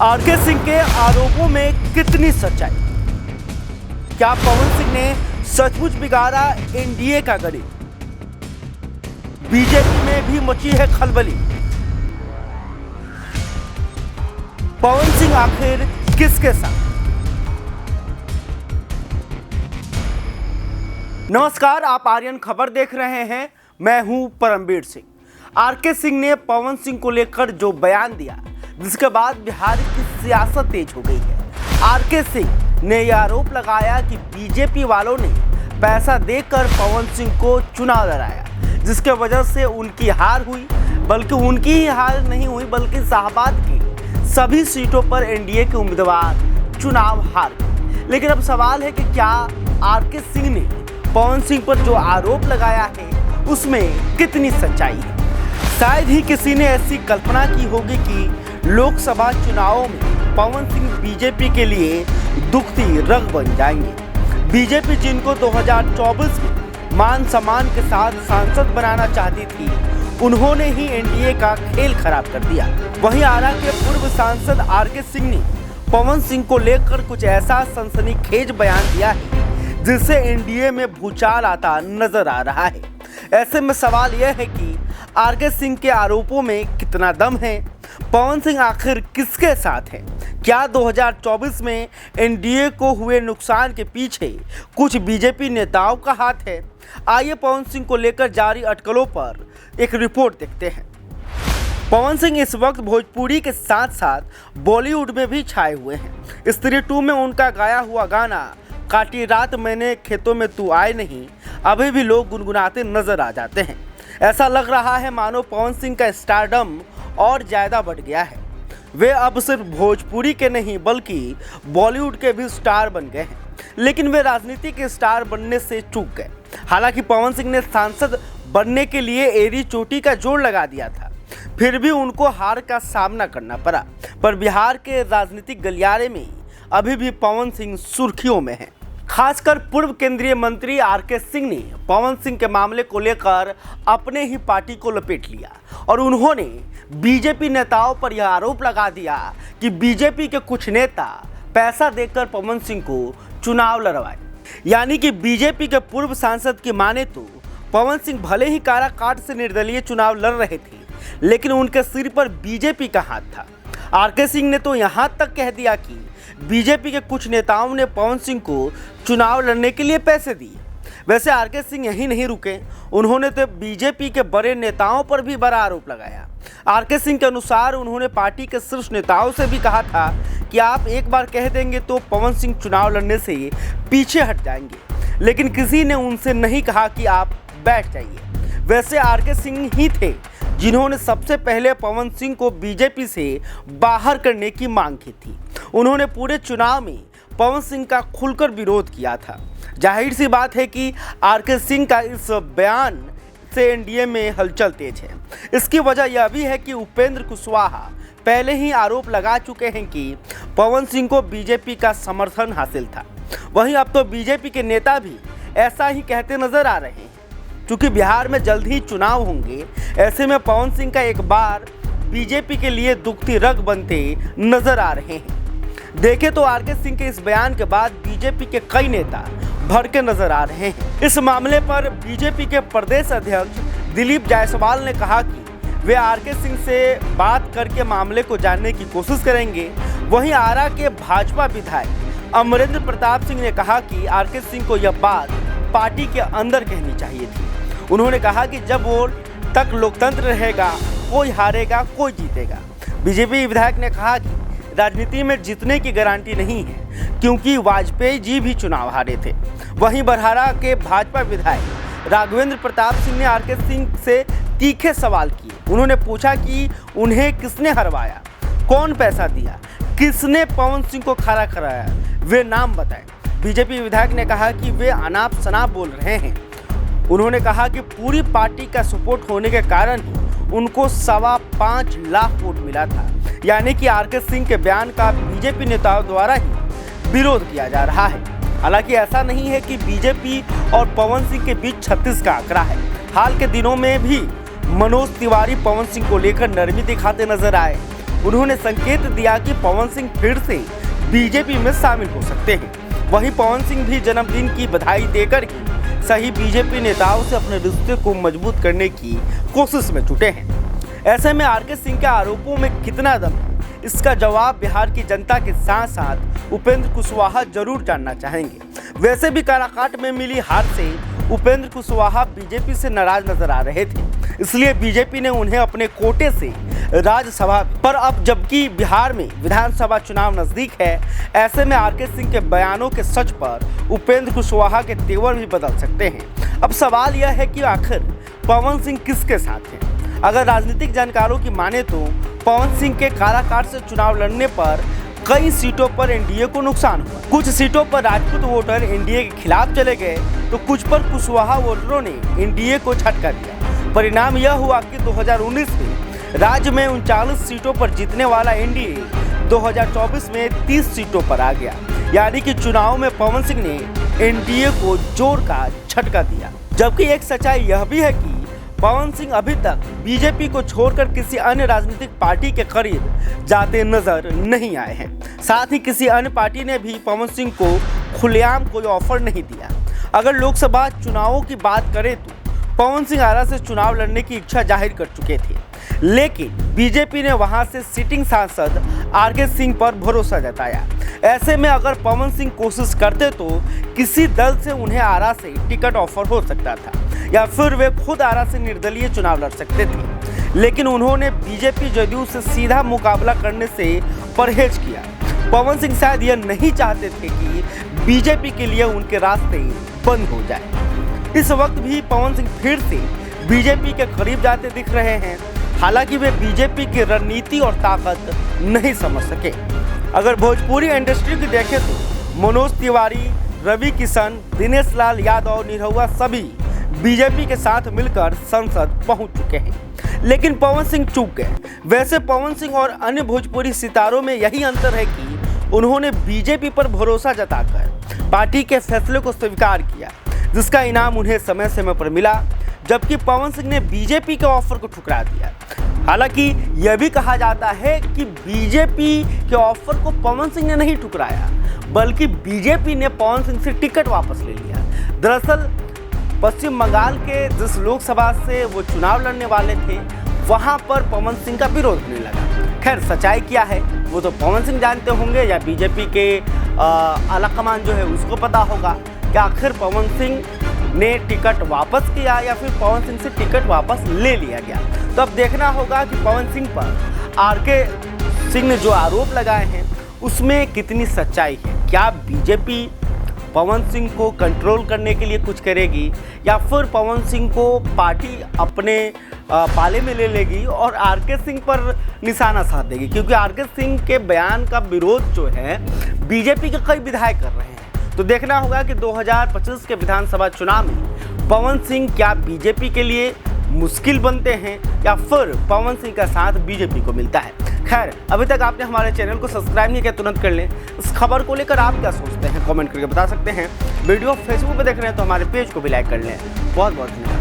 R K Singh के आरोपों में कितनी सच्चाई? क्या पवन सिंह ने सचमुच बिगाड़ा एनडीए का गणित? बीजेपी में भी मची है खलबली। पवन सिंह आखिर किसके साथ? नमस्कार, आप आर्यन खबर देख रहे हैं। मैं हूं परमवीर सिंह। आरके सिंह ने पवन सिंह को लेकर जो बयान दिया, जिसके बाद बिहार की सियासत तेज हो गई है। आरके सिंह ने यह आरोप लगाया कि बीजेपी वालों ने पैसा देकर पवन सिंह को चुनाव लड़ाया, जिसके वजह से उनकी हार हुई। बल्कि उनकी ही हार नहीं हुई, बल्कि शाहबाद की सभी सीटों पर एनडीए के उम्मीदवार चुनाव हार गए। लेकिन अब सवाल है कि क्या आरके सिंह ने पवन सिंह पर जो आरोप लगाया है उसमें कितनी सच्चाई है? शायद ही किसी ने ऐसी कल्पना की होगी कि लोकसभा चुनावों में पवन सिंह बीजेपी के लिए दुखती रग बन जाएंगे। बीजेपी जिनको 2024 में मान सम्मान के साथ सांसद बनाना चाहती थी, उन्होंने ही एनडीए का खेल खराब कर दिया। वहीं आरा के पूर्व सांसद आरके सिंह ने पवन सिंह को लेकर कुछ ऐसा सनसनीखेज बयान दिया है जिससे एनडीए में भूचाल आता नजर आ रहा है। ऐसे में सवाल यह है कि आरके सिंह के आरोपों में कितना दम है? पवन सिंह आखिर किसके साथ है? क्या 2024 में एनडीए को हुए नुकसान के पीछे कुछ बीजेपी नेताओं का हाथ है? आइए पवन सिंह को लेकर जारी अटकलों पर एक रिपोर्ट देखते हैं। पवन सिंह इस वक्त भोजपुरी के साथ साथ बॉलीवुड में भी छाए हुए हैं। स्त्री 2 में उनका गाया हुआ गाना काटी रात मैंने खेतों में तू आए नहीं अभी भी लोग गुनगुनाते नजर आ जाते हैं। ऐसा लग रहा है मानो पवन सिंह का स्टारडम और ज़्यादा बढ़ गया है। वे अब सिर्फ भोजपुरी के नहीं बल्कि बॉलीवुड के भी स्टार बन गए हैं। लेकिन वे राजनीति के स्टार बनने से चूक गए। हालांकि पवन सिंह ने सांसद बनने के लिए एड़ी चोटी का जोड़ लगा दिया था, फिर भी उनको हार का सामना करना पड़ा। पर बिहार के राजनीतिक गलियारे में अभी भी पवन सिंह सुर्खियों में हैं। खासकर पूर्व केंद्रीय मंत्री आरके सिंह ने पवन सिंह के मामले को लेकर अपने ही पार्टी को लपेट लिया और उन्होंने बीजेपी नेताओं पर यह आरोप लगा दिया कि बीजेपी के कुछ नेता पैसा देकर पवन सिंह को चुनाव लड़वाए। यानी कि बीजेपी के पूर्व सांसद की माने तो पवन सिंह भले ही काराकाट से निर्दलीय चुनाव लड़ रहे थे, लेकिन उनके सिर पर बीजेपी का हाथ था। आरके सिंह ने तो यहाँ तक कह दिया कि बीजेपी के कुछ नेताओं ने पवन सिंह को चुनाव लड़ने के लिए पैसे दिए। वैसे आरके सिंह यहीं नहीं रुके, उन्होंने तो बीजेपी के बड़े नेताओं पर भी बड़ा आरोप लगाया। आरके सिंह के अनुसार उन्होंने पार्टी के शीर्ष नेताओं से भी कहा था कि आप एक बार कह देंगे तो पवन सिंह चुनाव लड़ने से पीछे हट जाएंगे, लेकिन किसी ने उनसे नहीं कहा कि आप बैठ जाइए। वैसे आरके सिंह ही थे जिन्होंने सबसे पहले पवन सिंह को बीजेपी से बाहर करने की मांग की थी। उन्होंने पूरे चुनाव में पवन सिंह का खुलकर विरोध किया था। जाहिर सी बात है कि आरके सिंह का इस बयान से एनडीए में हलचल तेज है। इसकी वजह यह भी है कि उपेंद्र कुशवाहा पहले ही आरोप लगा चुके हैं कि पवन सिंह को बीजेपी का समर्थन हासिल था। वहीं अब तो बीजेपी के नेता भी ऐसा ही कहते नजर आ रहे हैं। क्योंकि बिहार में जल्द ही चुनाव होंगे, ऐसे में पवन सिंह का एक बार बीजेपी के लिए दुखती रग बनते नजर आ रहे हैं। देखें तो आरके सिंह के इस बयान के बाद बीजेपी के कई नेता भड़के नजर आ रहे हैं। इस मामले पर बीजेपी के प्रदेश अध्यक्ष दिलीप जायसवाल ने कहा कि वे आरके सिंह से बात करके मामले को जानने की कोशिश करेंगे। वहीं आरा के भाजपा विधायक अमरेंद्र प्रताप सिंह ने कहा कि आरके सिंह को यह बात पार्टी के अंदर कहनी चाहिए थी। उन्होंने कहा कि जब वोट तक लोकतंत्र रहेगा, कोई हारेगा कोई जीतेगा। बीजेपी विधायक ने कहा कि राजनीति में जीतने की गारंटी नहीं है, क्योंकि वाजपेयी जी भी चुनाव हारे थे। वहीं बरहारा के भाजपा विधायक राघवेंद्र प्रताप सिंह ने आरके सिंह से तीखे सवाल किए। उन्होंने पूछा कि उन्हें किसने हरवाया, कौन पैसा दिया, किसने पवन सिंह को खड़ा कराया, वे नाम बताएं। बीजेपी विधायक ने कहा कि वे अनाप शनाप बोल रहे हैं। उन्होंने कहा कि पूरी पार्टी का सपोर्ट होने के कारण ही उनको 5.25 लाख वोट मिला था। यानी कि आरके सिंह के बयान का बीजेपी नेताओं द्वारा ही विरोध किया जा रहा है। हालांकि ऐसा नहीं है कि बीजेपी और पवन सिंह के बीच 36 का आंकड़ा है। हाल के दिनों में भी मनोज तिवारी पवन सिंह को लेकर नरमी दिखाते नजर आए। उन्होंने संकेत दिया कि पवन सिंह फिर से बीजेपी में शामिल हो सकते हैं। वहीं पवन सिंह भी जन्मदिन की बधाई देकर ही सही बीजेपी नेताओं से अपने रिश्ते को मजबूत करने की कोशिश में जुटे हैं। ऐसे में आरके सिंह के आरोपों में कितना दम है, इसका जवाब बिहार की जनता के साथ साथ उपेंद्र कुशवाहा जरूर जानना चाहेंगे। वैसे भी काराकाट में मिली हार से उपेंद्र कुशवाहा बीजेपी से नाराज नजर आ रहे थे, इसलिए बीजेपी ने उन्हें अपने कोटे से राज्यसभा पर अब जबकि बिहार में विधानसभा चुनाव नजदीक है, ऐसे में आरके सिंह के बयानों के सच पर उपेंद्र कुशवाहा के तेवर भी बदल सकते हैं। अब सवाल यह है कि आखिर पवन सिंह किसके साथ हैं? अगर राजनीतिक जानकारों की माने तो पवन सिंह के काराकाट से चुनाव लड़ने पर कई सीटों पर एनडीए को नुकसान हुआ। कुछ सीटों पर राजपूत वोटर एनडीए के खिलाफ चले गए तो कुछ पर कुशवाहा वोटरों ने एनडीए को झटका दिया। परिणाम यह हुआ कि 2019 में राज्य में 39 सीटों पर जीतने वाला एनडीए 2024 में 30 सीटों पर आ गया। यानी कि चुनाव में पवन सिंह ने एनडीए को जोर का झटका दिया। जबकि एक सच्चाई यह भी है कि पवन सिंह अभी तक बीजेपी को छोड़कर किसी अन्य राजनीतिक पार्टी के करीब जाते नजर नहीं आए हैं। साथ ही किसी अन्य पार्टी ने भी पवन सिंह को खुलेआम कोई ऑफर नहीं दिया। अगर लोकसभा चुनावों की बात करें तो पवन सिंह आरा से चुनाव लड़ने की इच्छा जाहिर कर चुके थे, लेकिन बीजेपी ने वहां से सिटिंग सांसद आरके सिंह पर भरोसा जताया। ऐसे में अगर पवन सिंह कोशिश करते तो किसी दल से उन्हें आरा से टिकट ऑफर हो सकता था या फिर वे खुद आरा से निर्दलीय चुनाव लड़ सकते थे, लेकिन उन्होंने बीजेपी जदयू से सीधा मुकाबला करने से परहेज किया। पवन सिंह शायद यह नहीं चाहते थे कि बीजेपी के लिए उनके रास्ते बंद हो जाए। इस वक्त भी पवन सिंह फिर से बीजेपी के करीब जाते दिख रहे हैं, हालांकि वे बीजेपी की रणनीति और ताकत नहीं समझ सके। अगर भोजपुरी इंडस्ट्री की देखें तो मनोज तिवारी, रवि किशन, दिनेश लाल यादव, निरहुआ सभी बीजेपी के साथ मिलकर संसद पहुंच चुके हैं, लेकिन पवन सिंह चूक गए। वैसे पवन सिंह और अन्य भोजपुरी सितारों में यही अंतर है कि उन्होंने बीजेपी पर भरोसा जताकर पार्टी के फैसले को स्वीकार किया, जिसका इनाम उन्हें समय समय पर मिला, जबकि पवन सिंह ने बीजेपी के ऑफर को ठुकरा दिया। हालांकि यह भी कहा जाता है कि बीजेपी के ऑफर को पवन सिंह ने नहीं ठुकराया, बल्कि बीजेपी ने पवन सिंह से टिकट वापस ले लिया। दरअसल पश्चिम बंगाल के जिस लोकसभा से वो चुनाव लड़ने वाले थे, वहां पर पवन सिंह का विरोध होने लगा। खैर सच्चाई क्या है वो तो पवन सिंह जानते होंगे या बीजेपी के आलाकमान जो है उसको पता होगा कि आखिर पवन सिंह ने टिकट वापस किया या फिर पवन सिंह से टिकट वापस ले लिया गया। तो अब देखना होगा कि पवन सिंह पर आरके सिंह ने जो आरोप लगाए हैं उसमें कितनी सच्चाई है। क्या बीजेपी पवन सिंह को कंट्रोल करने के लिए कुछ करेगी या फिर पवन सिंह को पार्टी अपने पाले में ले लेगी और आरके सिंह पर निशाना साध देगी, क्योंकि आरके सिंह के बयान का विरोध जो है बीजेपी के कई विधायक कर रहे हैं। तो देखना होगा कि 2025 के विधानसभा चुनाव में पवन सिंह क्या बीजेपी के लिए मुश्किल बनते हैं या फिर पवन सिंह का साथ बीजेपी को मिलता है। खैर अभी तक आपने हमारे चैनल को सब्सक्राइब नहीं किया तुरंत कर लें। इस खबर को लेकर आप क्या सोचते हैं कमेंट करके बता सकते हैं। वीडियो फेसबुक पर देख रहे हैं तो हमारे पेज को भी लाइक कर लें। बहुत बहुत धन्यवाद।